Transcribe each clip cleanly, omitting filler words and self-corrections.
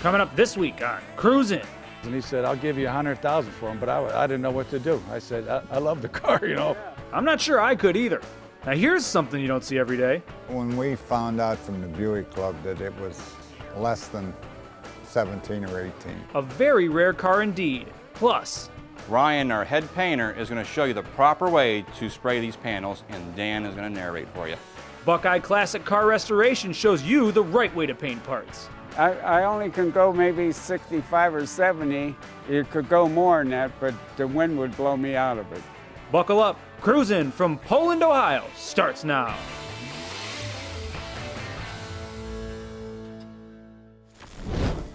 Coming up this week on Cruisin'. And he said, I'll give you $100,000 for him, but I didn't know what to do. I said, I love the car, you know. I'm not sure I could either. Now here's something you don't see every day. When we found out from the Buick Club that it was less than 17 or 18. A very rare car indeed. Plus, Ryan, our head painter, is going to show you the proper way to spray these panels, and Dan is going to narrate for you. Buckeye Classic Car Restoration shows you the right way to paint parts. I only can go maybe 65 or 70. It could go more than that, but the wind would blow me out of it. Buckle up. Cruisin' from Poland, Ohio starts now.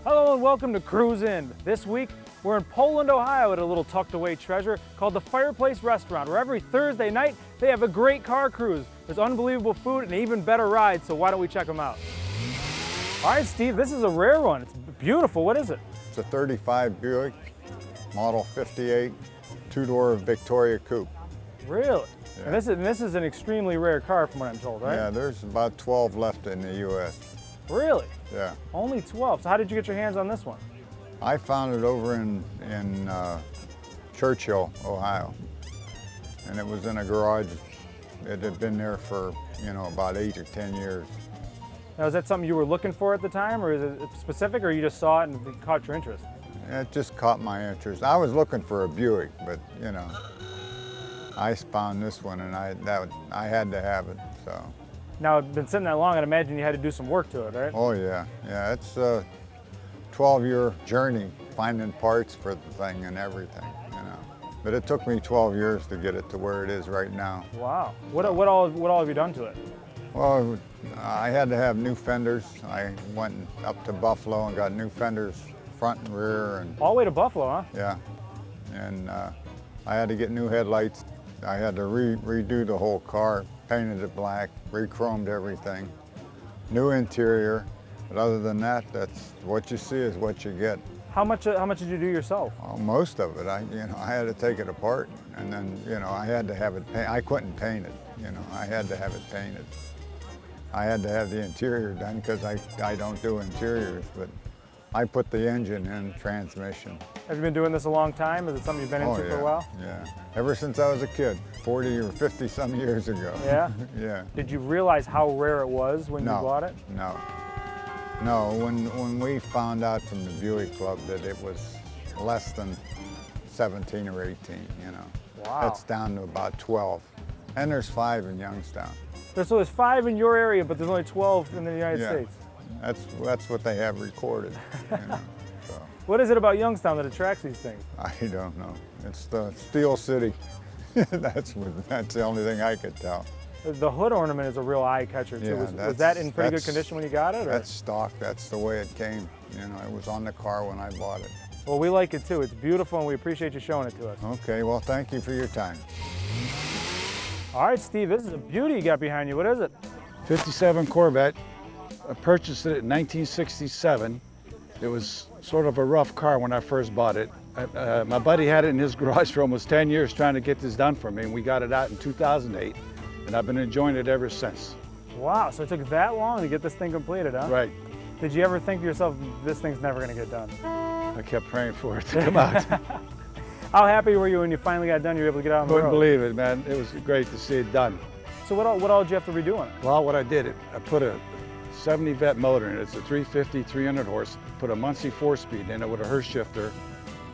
Hello and welcome to Cruisin'. This week, we're in Poland, Ohio at a little tucked away treasure called the Fireplace Restaurant, where every Thursday night they have a great car cruise. There's unbelievable food and even better rides, so why don't we check them out? All right, Steve, this is a rare one. It's beautiful. What is it? It's a 35 Buick, model 58, two-door Victoria Coupe. Really? Yeah. And this is an extremely rare car from what I'm told, right? Yeah, there's about 12 left in the U.S. Really? Yeah. Only 12. So how did you get your hands on this one? I found it over in Churchill, Ohio. And it was in a garage. It had been there for, about 8 or 10 years. Now, is that something you were looking for at the time, or is it specific, or you just saw it and it caught your interest? It just caught my interest. I was looking for a Buick, but, I found this one and I had to have it, so. Now, it's been sitting that long, I'd imagine you had to do some work to it, right? Oh yeah, yeah, it's a 12-year journey finding parts for the thing and everything, But it took me 12 years to get it to where it is right now. Wow. What all have you done to it? Well, I had to have new fenders. I went up to Buffalo and got new fenders, front and rear. And all the way to Buffalo, huh? yeah, and I had to get new headlights. I had to redo the whole car, painted it black, re-chromed everything, new interior. But other than that, that's what you see is what you get. How much did you do yourself? Most of it. I had to take it apart, and then I had to have it painted. I couldn't paint it. I had to have it painted. I had to have the interior done because I don't do interiors, but I put the engine in, transmission. Have you been doing this a long time? Is it something you've been into for a while? Yeah, ever since I was a kid, 40 or 50 some years ago. Yeah? Yeah. Did you realize how rare it was when you bought it? No. No, when we found out from the Buick Club that it was less than 17 or 18, Wow. That's down to about 12. And there's 5 in Youngstown. So there's 5 in your area, but there's only 12 in the United States. That's what they have recorded. So. What is it about Youngstown that attracts these things? I don't know. It's the Steel City. That's the only thing I could tell. The hood ornament is a real eye catcher too. Yeah, was that in pretty good condition when you got it? Or? That's stock. That's the way it came. It was on the car when I bought it. Well, we like it too. It's beautiful, and we appreciate you showing it to us. Okay. Well, thank you for your time. All right, Steve. This is a beauty you got behind you. What is it? 57 Corvette. I purchased it in 1967. It was sort of a rough car when I first bought it. My buddy had it in his garage for almost 10 years trying to get this done for me, and we got it out in 2008, and I've been enjoying it ever since. Wow, so it took that long to get this thing completed, huh? Right. Did you ever think to yourself, this thing's never going to get done? I kept praying for it to come out. How happy were you when you finally got done? You were able to get out on the road? Couldn't believe it, man. It was great to see it done. So what all did you have to redo on it? Well, what I did, I put a 70 Vet motor in it. It's a 350, 300 horse. Put a Muncie 4-speed in it with a Hurst shifter,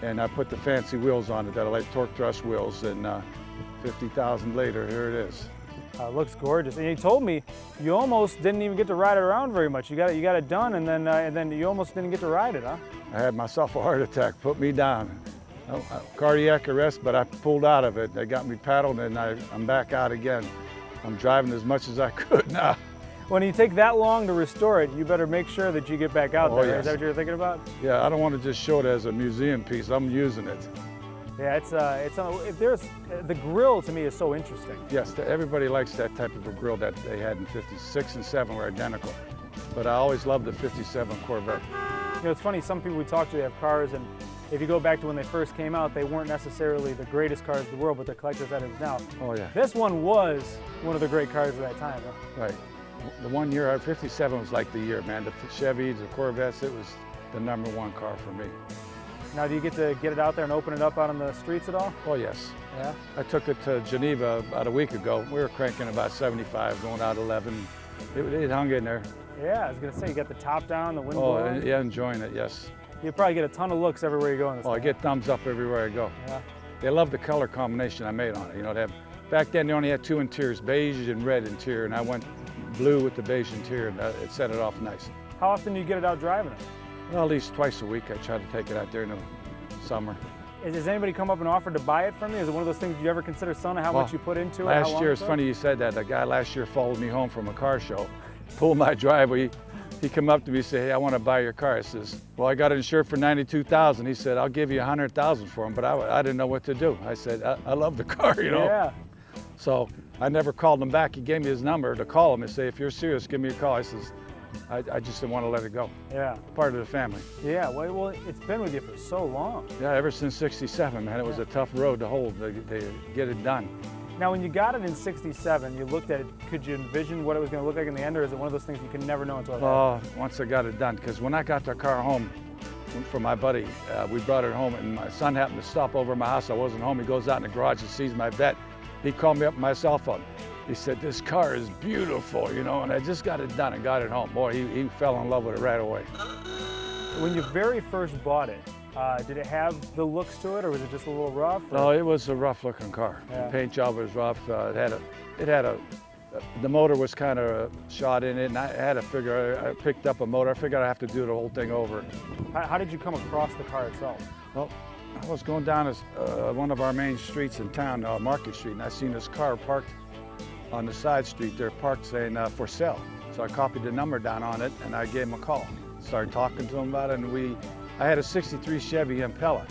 and I put the fancy wheels on it that are like torque thrust wheels, and 50,000 later, here it is. It looks gorgeous. And you told me you almost didn't even get to ride it around very much. You got it done, and then you almost didn't get to ride it, huh? I had myself a heart attack, put me down. Cardiac arrest, but I pulled out of it. They got me paddled, and I'm back out again. I'm driving as much as I could now. When you take that long to restore it, you better make sure that you get back out there. Yes. Is that what you're thinking about? Yeah, I don't want to just show it as a museum piece. I'm using it. Yeah, the grill to me is so interesting. Yes, everybody likes that type of a grill that they had in 56 and 7 were identical. But I always loved the 57 Corvette. It's funny, some people we talk to, they have cars, and if you go back to when they first came out, they weren't necessarily the greatest cars in the world, but they're collector's items now. Oh yeah. This one was one of the great cars of that time, huh? Right. The one year, 57 was like the year, man. The Chevys, the Corvettes, it the #1 car for me. Now, do you get to get it out there and open it up out on the streets at all? Oh yes. Yeah. I took it to Geneva about a week ago. We were cranking about 75, going out 11. It hung in there. Yeah, I was gonna say, you got the top down, the window. Oh, yeah, enjoying it, yes. You probably get a ton of looks everywhere you go in this Oh, I thing. get thumbs up everywhere I go. Yeah. They love the color combination I made on it. You know, back then they only had 2 interiors, beige and red interior, and I went blue with the beige interior, and it set it off nice. How often do you get it out driving it? Well, at least twice a week I try to take it out there in the summer. Has anybody come up and offered to buy it from you? Is it one of those things you ever consider selling how much you put into it? how Last long year, it it's took? funny you said that. The guy last year followed me home from a car show, pulled my driveway. He come up to me and said, "Hey, I want to buy your car." I says, "Well, I got it insured for $92,000." He said, "I'll give you $100,000 for him," but I didn't know what to do. I said, I love the car, you know. Yeah. So I never called him back. He gave me his number to call him and say, "If you're serious, give me a call." I says, I just didn't want to let it go. Yeah. Part of the family. Yeah. Well, it's been with you for so long. Yeah, ever since '67, man. It was a tough road to hold to get it done. Now, when you got it in '67, you looked at it. Could you envision what it was going to look like in the end, or is it one of those things you can never know until it happens? Once I got it done, because when I got the car home from my buddy, we brought it home, and my son happened to stop over at my house. I wasn't home. He goes out in the garage and sees my Vette. He called me up on my cell phone. He said, "This car is beautiful," you know, and I just got it done and got it home. Boy, he fell in love with it right away. When you very first bought it, did it have the looks to it, or was it just a little rough? or- No, it was a rough-looking car. Yeah. The paint job was rough. The motor was kind of shot in it, and I had to figure. I picked up a motor. I figured I'd have to do the whole thing over. How did you come across the car itself? Well, I was going down one of our main streets in town, Market Street, and I seen this car parked on the side street there, parked saying for sale. So I copied the number down on it, and I gave him a call. Started talking to him about it, and I had a '63 Chevy Impala,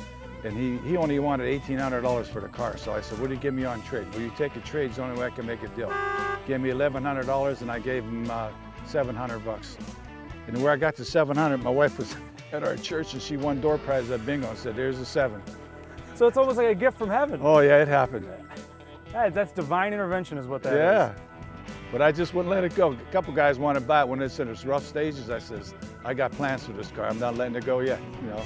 and he only wanted $1,800 for the car. So I said, "What do you give me on trade?" "Will you take a trade? It's the only way I can make a deal." Gave me $1,100, and I gave him $700. And where I got the $700, my wife was at our church, and she won door prize at bingo and said, "There's a 7." So it's almost like a gift from heaven. Oh yeah, it happened. That's divine intervention is what that is. Yeah, but I just wouldn't let it go. A couple guys wanted to buy it when it's in its rough stages. I says, "I got plans for this car. I'm not letting it go yet," you know.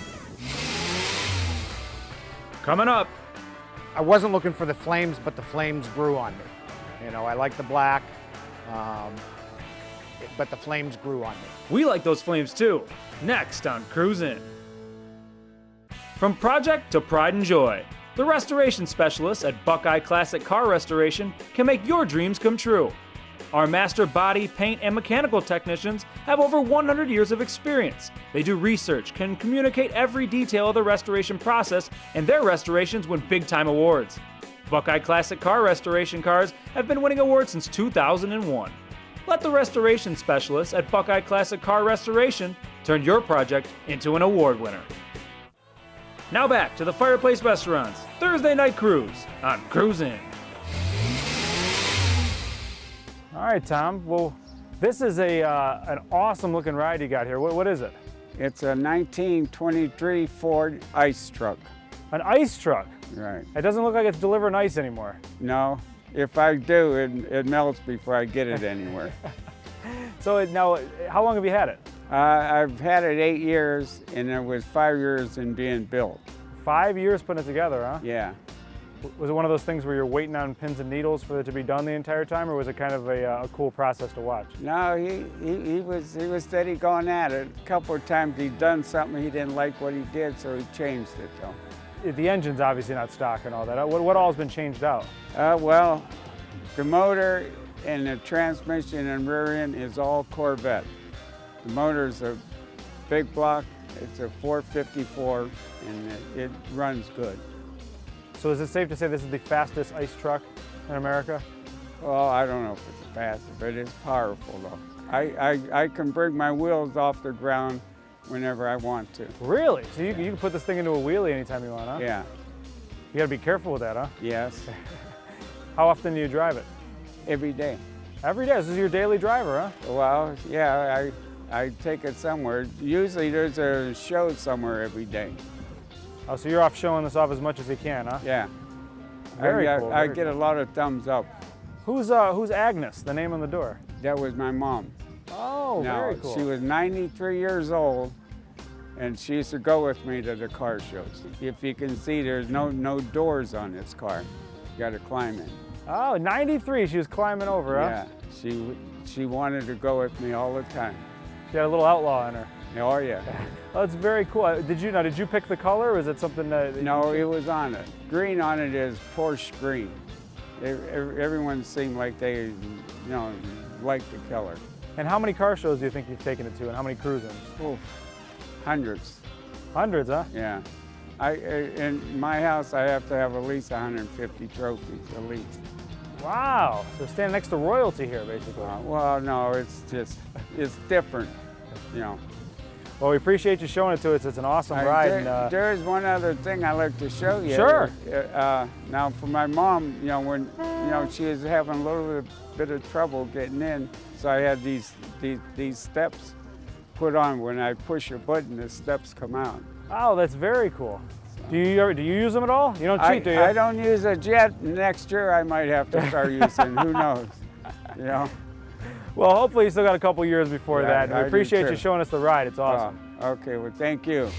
Coming up. I wasn't looking for the flames, but the flames grew on me. You know, I like the black, but the flames grew on me. We like those flames too. Next on Cruise In. From project to pride and joy, the restoration specialists at Buckeye Classic Car Restoration can make your dreams come true. Our master body, paint, and mechanical technicians have over 100 years of experience. They do research, can communicate every detail of the restoration process, and their restorations win big-time awards. Buckeye Classic Car Restoration cars have been winning awards since 2001. Let the restoration specialists at Buckeye Classic Car Restoration turn your project into an award winner. Now back to the Fireplace Restaurant's Thursday Night Cruise on Cruise In. All right, Tom. Well, this is an awesome looking ride you got here. What is it? It's a 1923 Ford ice truck. An ice truck. Right. It doesn't look like it's delivering ice anymore. No, if I do, it melts before I get it anywhere. So now, how long have you had it? I've had it 8 years, and it was 5 years in being built. 5 years putting it together, huh? Yeah. Was it one of those things where you're waiting on pins and needles for it to be done the entire time, or was it kind of a cool process to watch? No, he was steady going at it. A couple of times he'd done something, he didn't like what he did, so he changed it though. The engine's obviously not stock and all that. What all has been changed out? Well, the motor and the transmission and rear end is all Corvette. The motor's a big block, it's a 454, and it runs good. So is it safe to say this is the fastest ice truck in America? Well, I don't know if it's fast, but it's powerful though. I can bring my wheels off the ground whenever I want to. Really? So you can put this thing into a wheelie anytime you want, huh? Yeah. You gotta be careful with that, huh? Yes. How often do you drive it? Every day. Every day. This is your daily driver, huh? Well, yeah, I take it somewhere. Usually there's a show somewhere every day. Oh, so you're off showing this off as much as you can, huh? Yeah. Very cool. I very get a lot of thumbs up. Who's Agnes, the name on the door? That was my mom. Oh, Now, very cool. she was 93 years old, And she used to go with me to the car shows. If you can see, there's no doors on this car. You got to climb in. Oh, 93, she was climbing over, huh? Yeah, she wanted to go with me all the time. She had a little outlaw in her. Oh yeah. Oh, that's very cool. Did you pick the color, or is it something that No, it was on it. Green on it is Porsche green. Everyone seemed like they, liked the color. And how many car shows do you think you've taken it to, and how many cruise-ins? Oof, hundreds. Hundreds, huh? Yeah. In my house, I have to have at least 150 trophies, at least. Wow. So standing next to royalty here, basically. Well, no, it's different, Well, we appreciate you showing it to us. It's an awesome ride. There is one other thing I'd like to show you. Sure. Now, for my mom, when she was having a little bit of trouble getting in, so I had these steps put on. When I push a button, the steps come out. Oh, that's very cool. Do you use them at all? You don't cheat, do you? I don't use it yet. Next year, I might have to start using. Who knows? Well, hopefully you still got a couple years before that. And we appreciate you showing us the ride. It's awesome. Okay, well, thank you.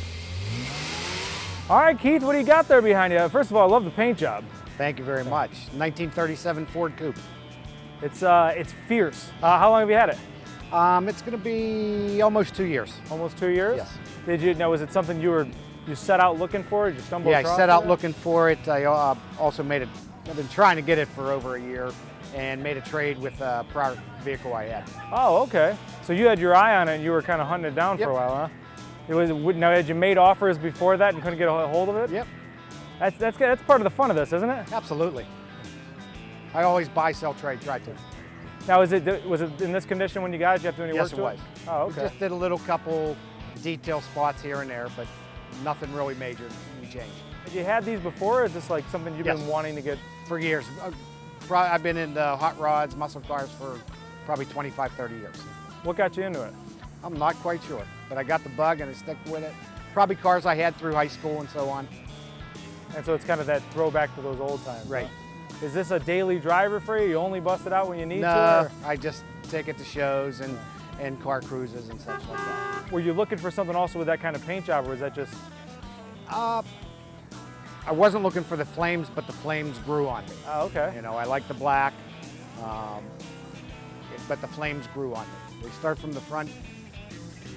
All right, Keith, what do you got there behind you? First of all, I love the paint job. Thank you very much. 1937 Ford Coupe. It's fierce. How long have you had it? It's going to be almost 2 years. Almost 2 years? Yes. Was it something you set out looking for? Did you stumble across it? Yeah, I set out looking for it. I also I've been trying to get it for over a year, and made a trade with a prior vehicle I had. Oh, okay. So you had your eye on it and you were kind of hunting it down for a while, huh? Now, had you made offers before that and couldn't get a hold of it? Yep. That's part of the fun of this, isn't it? Absolutely. I always buy, sell, trade, try to. Now, was it in this condition when you got it? Did you have to do any work to it? Yes, it was. Oh, okay. We just did a little couple detail spots here and there, but nothing really major we changed. Had you had these before, or is this like something you've been wanting to get? For years. I've been into hot rods, muscle cars for probably 25, 30 years. What got you into it? I'm not quite sure, but I got the bug and I stuck with it. Probably cars I had through high school and so on. And so it's kind of that throwback to those old times. Right. Huh? Is this a daily driver for you? You only bust it out when you need to? No, I just take it to shows and car cruises and such like that. Were you looking for something also with that kind of paint job, or was that just? I wasn't looking for the flames, but the flames grew on me. Oh, okay. I like the black, but the flames grew on me. They start from the front,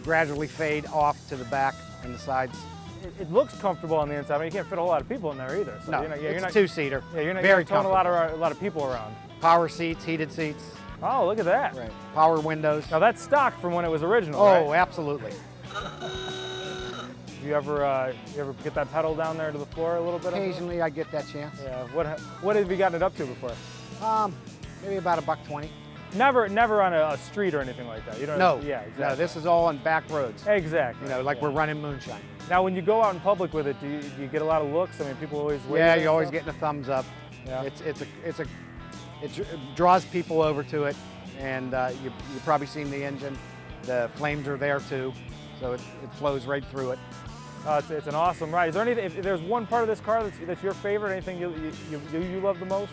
gradually fade off to the back and the sides. It looks comfortable on the inside. I mean, you can't fit a whole lot of people in there either. So No, you're not it's a two-seater. Yeah, you're not very towing a comfortable. lot of people around. Power seats, heated seats. Oh, look at that. Right. Power windows. Now that's stock from when it was original, Oh, right? absolutely. You ever get that pedal down there to the floor a little bit? Occasionally I get that chance. Yeah. What have you gotten it up to before? Maybe about $120. Never on a street or anything like that. You don't. No. Yeah. Exactly. No, this is all on back roads. Exactly. Like we're running moonshine. Now, when you go out in public with it, do you get a lot of looks? I mean, people always wave. Yeah, you're always getting a thumbs up. Yeah. It draws people over to it, and you've probably seen the engine. The flames are there too, so it flows right through it. It's an awesome ride. Is there anything? If there's one part of this car that's your favorite, anything you love the most?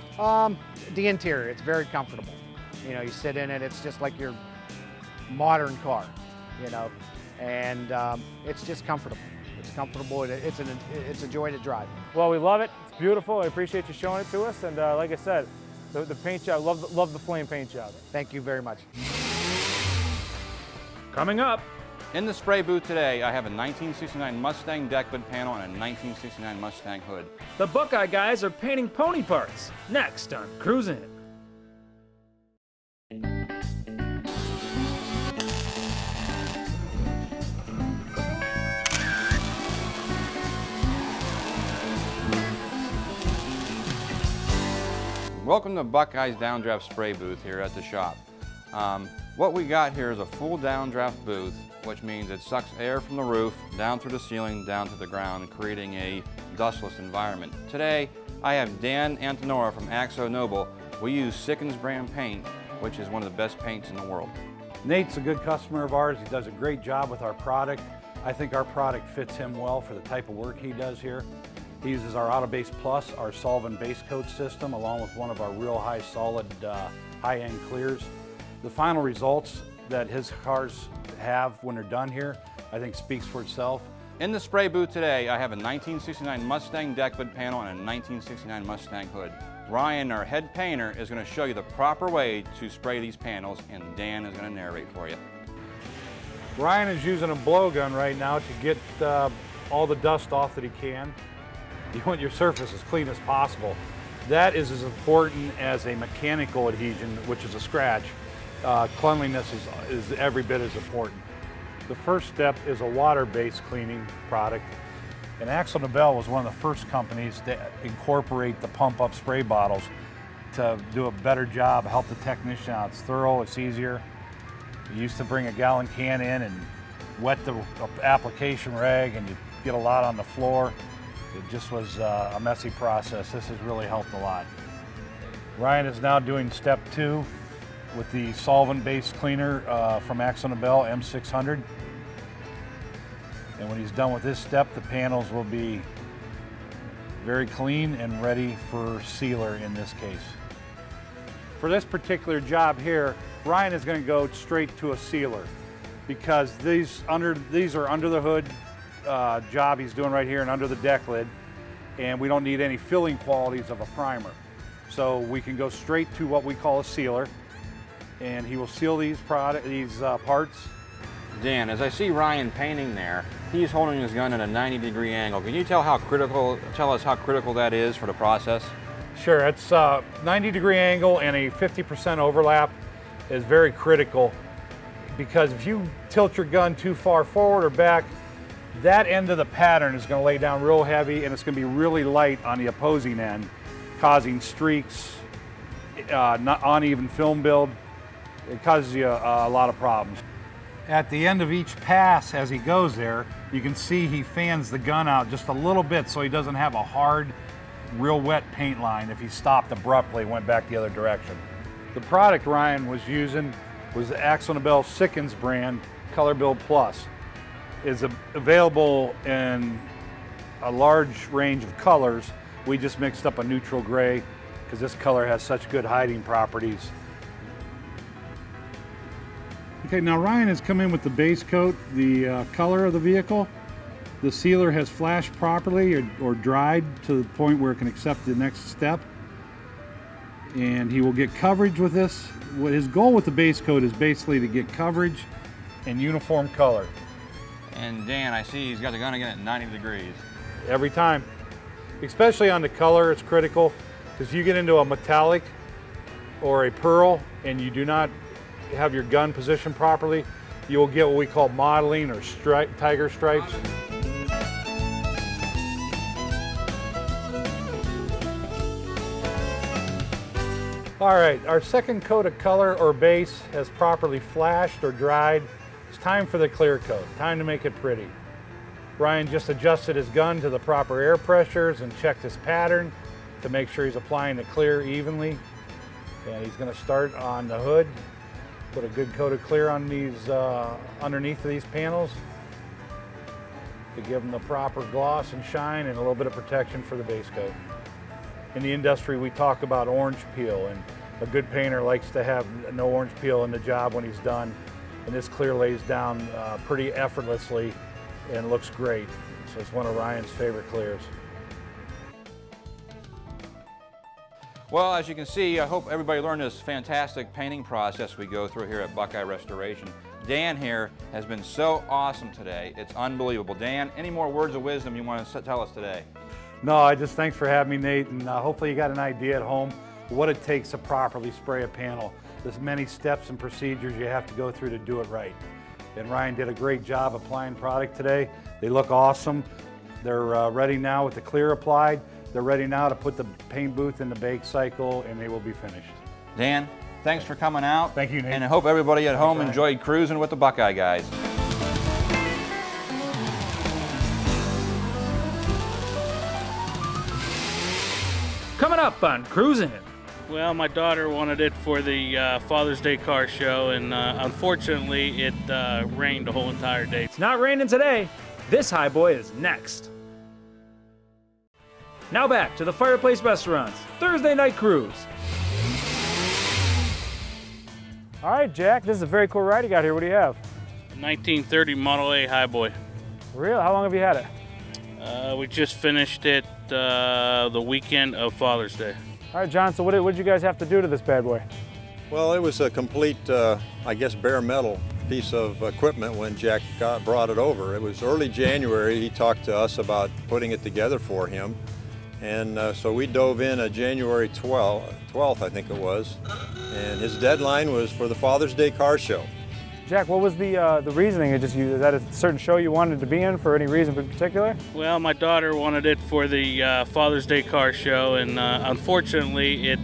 The interior. It's very comfortable. You sit in it. It's just like your modern car. And it's just comfortable. It's comfortable. It's a joy to drive. Well, we love it. It's beautiful. I appreciate you showing it to us. And like I said, the paint job. Love the flame paint job. Thank you very much. Coming up. In the spray booth today, I have a 1969 Mustang deck lid panel and a 1969 Mustang hood. The Buckeye guys are painting pony parts. Next on Cruise In. Welcome to Buckeye's downdraft spray booth here at the shop. What we got here is a full downdraft booth, which means it sucks air from the roof down through the ceiling, down to the ground, creating a dustless environment. Today, I have Dan Antonora from Axo Noble. We use Sickens brand paint, which is one of the best paints in the world. Nate's a good customer of ours. He does a great job with our product. I think our product fits him well for the type of work he does here. He uses our Autobase Plus, our solvent base coat system, along with one of our real high solid high-end clears. The final results that his cars have when they're done here, I think speaks for itself. In the spray booth today, I have a 1969 Mustang deck lid panel and a 1969 Mustang hood. Ryan, our head painter, is going to show you the proper way to spray these panels, and Dan is going to narrate for you. Ryan is using a blowgun right now to get all the dust off that he can. You want your surface as clean as possible. That is as important as a mechanical adhesion, which is a scratch. Cleanliness is every bit as important. The first step is a water-based cleaning product. And Axel Nobel was one of the first companies to incorporate the pump-up spray bottles to do a better job, help the technician out. It's thorough, it's easier. You used to bring a gallon can in and wet the application rag and you get a lot on the floor. It just was a messy process. This has really helped a lot. Ryan is now doing step 2 with the solvent-based cleaner from Axel Nobel M600. And when he's done with this step, the panels will be very clean and ready for sealer in this case. For this particular job here, Ryan is going to go straight to a sealer because these are under the hood job he's doing right here and under the deck lid, and we don't need any filling qualities of a primer. So we can go straight to what we call a sealer, and he will seal these parts. Dan, as I see Ryan painting there, he's holding his gun at a 90-degree angle. Can you tell us how critical that is for the process? Sure, it's 90-degree angle and a 50% overlap is very critical, because if you tilt your gun too far forward or back, that end of the pattern is going to lay down real heavy and it's going to be really light on the opposing end, causing streaks, not uneven film build. It causes you a lot of problems. At the end of each pass, as he goes there, you can see he fans the gun out just a little bit so he doesn't have a hard, real wet paint line if he stopped abruptly and went back the other direction. The product Ryan was using was the Axel Nobel Sickens brand Color Build Plus. It's available in a large range of colors. We just mixed up a neutral gray because this color has such good hiding properties. Okay, now Ryan has come in with the base coat, the color of the vehicle. The sealer has flashed properly or dried to the point where it can accept the next step. And he will get coverage with this. What his goal with the base coat is basically to get coverage and uniform color. And Dan, I see he's got the gun again at 90 degrees. Every time. Especially on the color, it's critical, because if you get into a metallic or a pearl and you do not have your gun positioned properly, you will get what we call mottling or tiger stripes. All right, our second coat of color or base has properly flashed or dried. It's time for the clear coat, time to make it pretty. Ryan just adjusted his gun to the proper air pressures and checked his pattern to make sure he's applying the clear evenly. And he's going to start on the hood, put a good coat of clear on these underneath of these panels to give them the proper gloss and shine and a little bit of protection for the base coat. In the industry, we talk about orange peel, and a good painter likes to have no orange peel in the job when he's done. And this clear lays down pretty effortlessly and looks great. So it's one of Ryan's favorite clears. Well, as you can see, I hope everybody learned this fantastic painting process we go through here at Buckeye Restoration. Dan here has been so awesome today. It's unbelievable. Dan, any more words of wisdom you want to tell us today? No, I just thanks for having me, Nate, and hopefully you got an idea at home what it takes to properly spray a panel. There's many steps and procedures you have to go through to do it right. And Ryan did a great job applying product today. They look awesome. They're ready now with the clear applied. They're ready now to put the paint booth in the bake cycle, and they will be finished. Dan, thanks for coming out. Thank you, Nate. And I hope everybody at home Ryan. enjoyed cruising with the Buckeye guys. Coming up on Cruising. Well, my daughter wanted it for the Father's Day car show, and unfortunately it rained the whole entire day. It's not raining today. This high boy is next. Now back to the Fireplace Restaurant's Thursday Night Cruise. All right, Jack, this is a very cool ride you got here. What do you have? 1930 Model A Highboy. Really? How long have you had it? We just finished it the weekend of Father's Day. All right, John, so what did you guys have to do to this bad boy? Well, it was a complete, I guess, bare metal piece of equipment when Jack brought it over. It was early January. He talked to us about putting it together for him. And so we dove in January 12th, I think it was. And his deadline was for the Father's Day car show. Jack, what was the reasoning? Is that a certain show you wanted to be in for any reason in particular? Well, my daughter wanted it for the Father's Day car show, and unfortunately it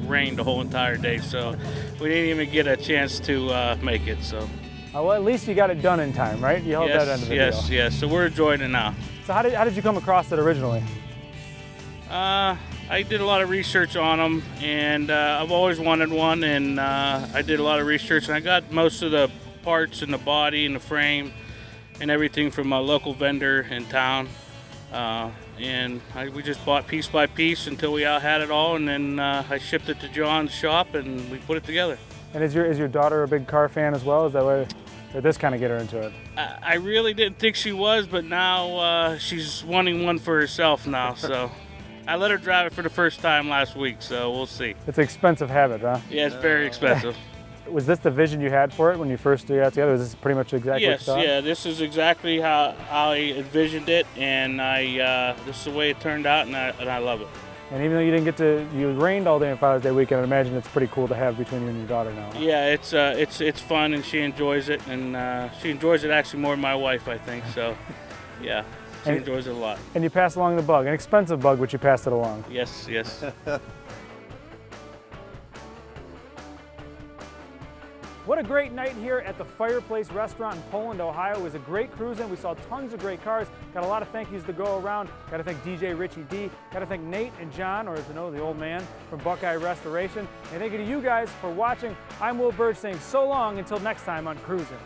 rained the whole entire day, so we didn't even get a chance to make it. So. Well, at least you got it done in time, right? You held that end of the deal. Yes. So we're enjoying it now. So how did you come across it originally? I did a lot of research on them, and I've always wanted one, and I did a lot of research, and I got most of the parts and the body and the frame and everything from a local vendor in town, and we just bought piece by piece until we had it all, and then I shipped it to John's shop and we put it together. And is your daughter a big car fan as well? Is that why did this kind of get her into it? I really didn't think she was, but now she's wanting one for herself now, so I let her drive it for the first time last week, so we'll see. It's an expensive habit, huh? Yeah, it's very expensive. Was this the vision you had for it when you first got together? Was this pretty much exactly what you thought? Yeah, this is exactly how I envisioned it, and this is the way it turned out, and I love it. And even though you didn't you rained all day on Father's Day weekend, I imagine it's pretty cool to have between you and your daughter now. Huh? Yeah, it's fun, and she enjoys it, and she enjoys it actually more than my wife, I think. So, yeah, she enjoys it a lot. And you pass along the bug, an expensive bug, but you passed it along. Yes. What a great night here at the Fireplace Restaurant in Poland, Ohio. It was a great cruise in. We saw tons of great cars. Got a lot of thank yous to go around. Got to thank DJ Richie D. Got to thank Nate and John, or as you know, the old man from Buckeye Restoration. And thank you to you guys for watching. I'm Will Burge saying so long until next time on Cruisin'.